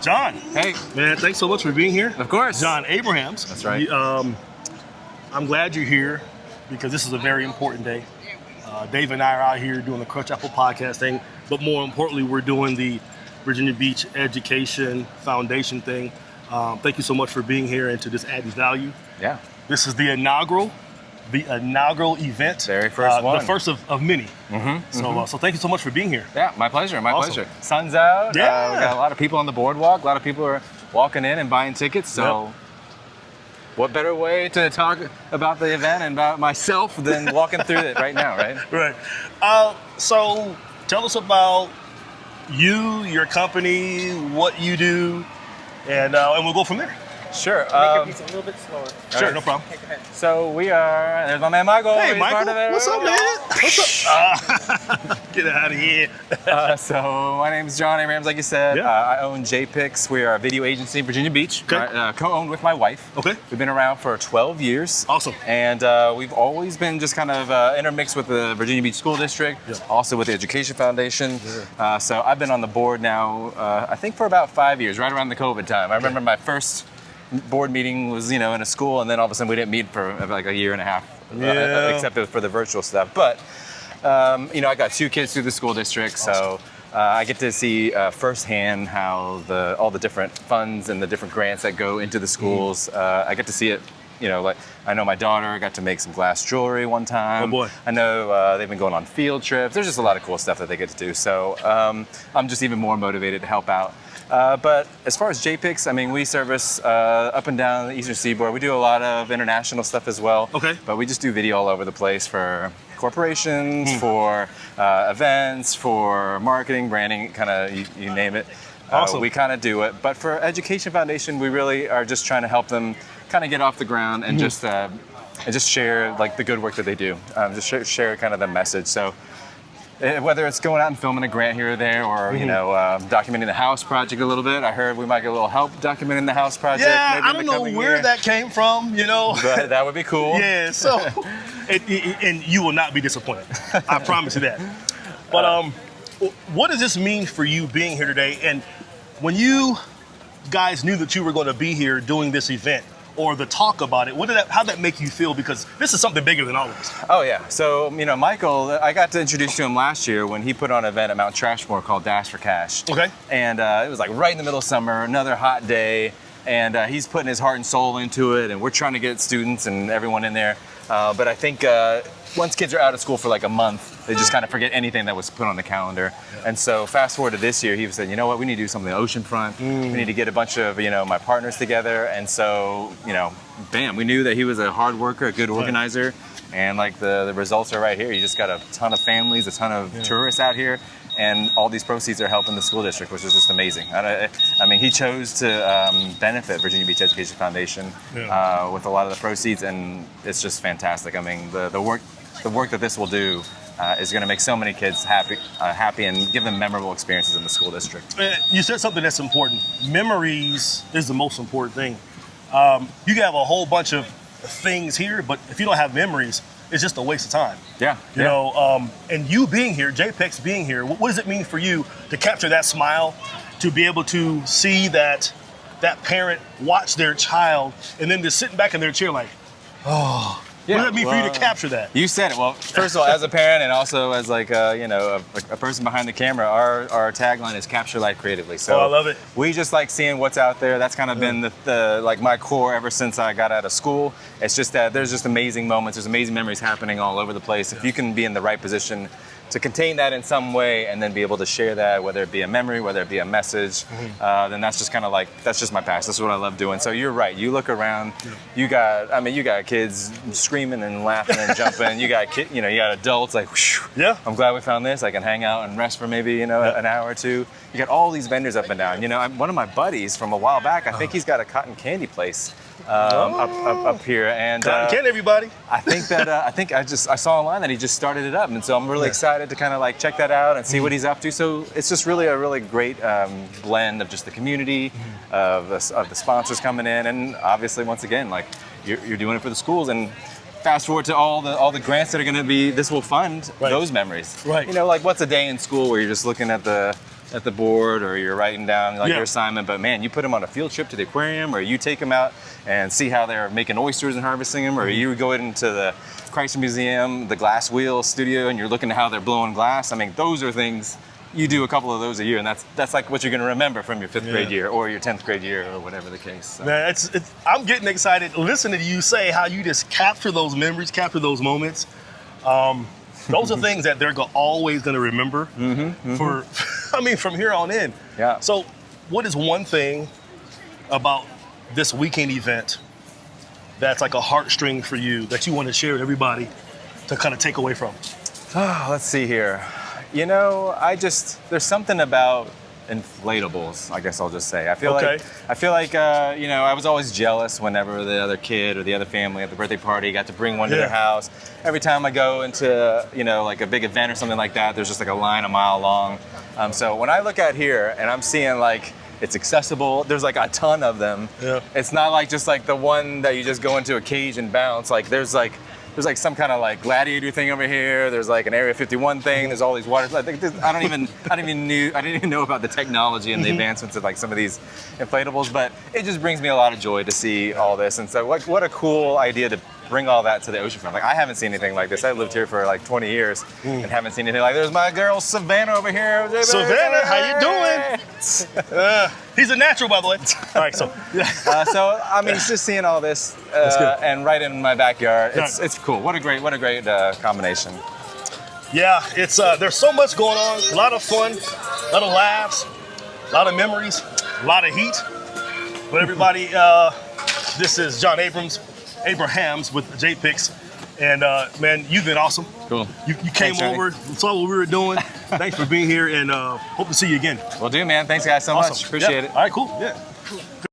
John. Hey. Man, thanks so much for being here. Of course. John Abrahams. That's right. I'm glad you're here because this is a very important day. Dave and I are out here doing the Crunch Apple podcast thing, but more importantly, we're doing the Virginia Beach Education Foundation thing. Thank you so much for being here and to just adding value. Yeah. This is the inaugural event. Very first one. The first of many. So thank you so much for being here. Yeah, my pleasure, Awesome. pleasure. Sun's out. Yeah. We got a lot of people on the boardwalk. A lot of people are walking in and buying tickets. So what better way to talk about the event and about myself than walking through it right now, right? Right. So tell us about you, your company, what you do, and we'll go from there. Sure. Make your piece a little bit slower. Sure, no problem. Okay, go ahead. So we are, there's my man Michael. Hey, He's Michael. part of it. What's up, man? What's up? Get out of here. So my name is John Abrahams, like you said. Yeah. I own Jpixx. We are a video agency in Virginia Beach. Okay. Co-owned with my wife. Okay. We've been around for 12 years. Awesome. And we've always been just kind of intermixed with the Virginia Beach School District, Yeah. also with the Education Foundation. Yeah. So I've been on the board now, I think for about 5 years, right around the COVID time. I remember my first board meeting was, in a school, and then all of a sudden we didn't meet for like a year and a half, except for the virtual stuff. But, I got 2 kids through the school district, so I get to see firsthand how all the different funds and the different grants that go into the schools. I get to see it. Like I know my daughter got to make some glass jewelry one time. Oh boy. I know they've been going on field trips. There's just a lot of cool stuff that they get to do. So I'm just even more motivated to help out. But as far as Jpixx, I mean, we service up and down the Eastern Seaboard. We do a lot of international stuff as well. Okay. But we just do video all over the place for corporations, for events, for marketing, branding, kind of you name it. Awesome. We kind of do it. But for Education Foundation, we really are just trying to help them kind of get off the ground and just share like the good work that they do. Just share kind of the message. So whether it's going out and filming a grant here or there, or documenting the house project a little bit. I heard we might get a little help documenting the house project. Yeah, maybe I don't know where that came from, But that would be cool. Yeah, so, and you will not be disappointed. I promise you that. But what does this mean for you being here today? And when you guys knew that you were going to be here doing this event, or the talk about it, how'd that make you feel? Because this is something bigger than all of us. Oh yeah, so Michael, I got to introduce to him last year when he put on an event at Mount Trashmore called Dash for Cash. Okay. And it was like right in the middle of summer, another hot day, and he's putting his heart and soul into it, and we're trying to get students and everyone in there. But I think once kids are out of school for like a month, they just kind of forget anything that was put on the calendar. Yeah. And so fast forward to this year, he said, you know what, we need to do something Oceanfront. We need to get a bunch of, my partners together. And so, bam, we knew that he was a hard worker, a good organizer. And like the results are right here. You just got a ton of families, a ton of tourists out here. And all these proceeds are helping the school district, which is just amazing. I mean, he chose to benefit Virginia Beach Education Foundation with a lot of the proceeds, and it's just fantastic. I mean, the work that this will do is going to make so many kids happy and give them memorable experiences in the school district. You said something that's important. Memories is the most important thing. You can have a whole bunch of things here, but if you don't have memories, it's just a waste of time. Yeah. You know, and you being here, Jpixx being here, what does it mean for you to capture that smile, to be able to see that parent watch their child, and then just sitting back in their chair like, oh. Yeah, what does that mean for you to capture that? You said it. Well, first of all, as a parent and also as like a person behind the camera, our tagline is "Capture Life Creatively." So I love it. We just like seeing what's out there. That's kind of been the like my core ever since I got out of school. It's just that there's just amazing moments, there's amazing memories happening all over the place. If you can be in the right position to contain that in some way and then be able to share that, whether it be a memory, whether it be a message, then that's just kind of like, that's just my passion. That's what I love doing. So you're right. You look around, you got kids screaming and laughing and jumping. You got you got adults like, whew, yeah, I'm glad we found this. I can hang out and rest for maybe, an hour or two. You got all these vendors up and down. One of my buddies from a while back, I think he's got a cotton candy place up here, and can't everybody? I think that I saw online that he just started it up, and so I'm really excited to kind of like check that out and see what he's up to. So it's just really a really great blend of just the community, of the sponsors coming in, and obviously once again like you're doing it for the schools. And fast forward to all the grants that are going to be, this will fund those memories. Right. Like what's a day in school where you're just looking at the at the board, or you're writing down like Yeah. your assignment. But man, you put them on a field trip to the aquarium, or you take them out and see how they're making oysters and harvesting them, or you go into the Chrysler Museum, the glass wheel studio, and you're looking at how they're blowing glass. I mean, those are things. You do a couple of those a year, and that's like what you're going to remember from your 5th grade year or your 10th grade year or whatever the case. So. Man, I'm getting excited listening to you say how you just capture those memories, capture those moments. Those are things that they're always going to remember for, I mean, from here on in. Yeah. So what is one thing about this weekend event that's like a heartstring for you that you want to share with everybody to kind of take away from? Oh, let's see here. You know, there's something about inflatables, I guess I'll just say. I feel like, you know, I was always jealous whenever the other kid or the other family at the birthday party got to bring one to their house. Every time I go into, you know, like a big event or something like that, there's just like a line a mile long. So when I look out here and I'm seeing like, it's accessible, there's like a ton of them. Yeah. It's not like just like the one that you just go into a cage and bounce. Like there's like some kind of like gladiator thing over here. There's like an Area 51 thing. There's all these water. I didn't even know about the technology and the advancements of like some of these inflatables. But it just brings me a lot of joy to see all this. And so what a cool idea to bring all that to the Oceanfront. Like I haven't seen anything like this. I lived here for like 20 years and haven't seen anything like. There's my girl Savannah over here. Savannah, how you doing? He's a natural, by the way. All right, so so I mean, just seeing all this and right in my backyard, it's cool. What a great combination. Yeah, it's there's so much going on. A lot of fun, a lot of laughs, a lot of memories, a lot of heat. But everybody, this is John Abrahams with Jpixx. And man, you've been awesome. Cool. You came over, saw what we were doing. Thanks for being here, and hope to see you again. Will do, man. Thanks, guys, so much. Appreciate it. All right, cool. Yeah.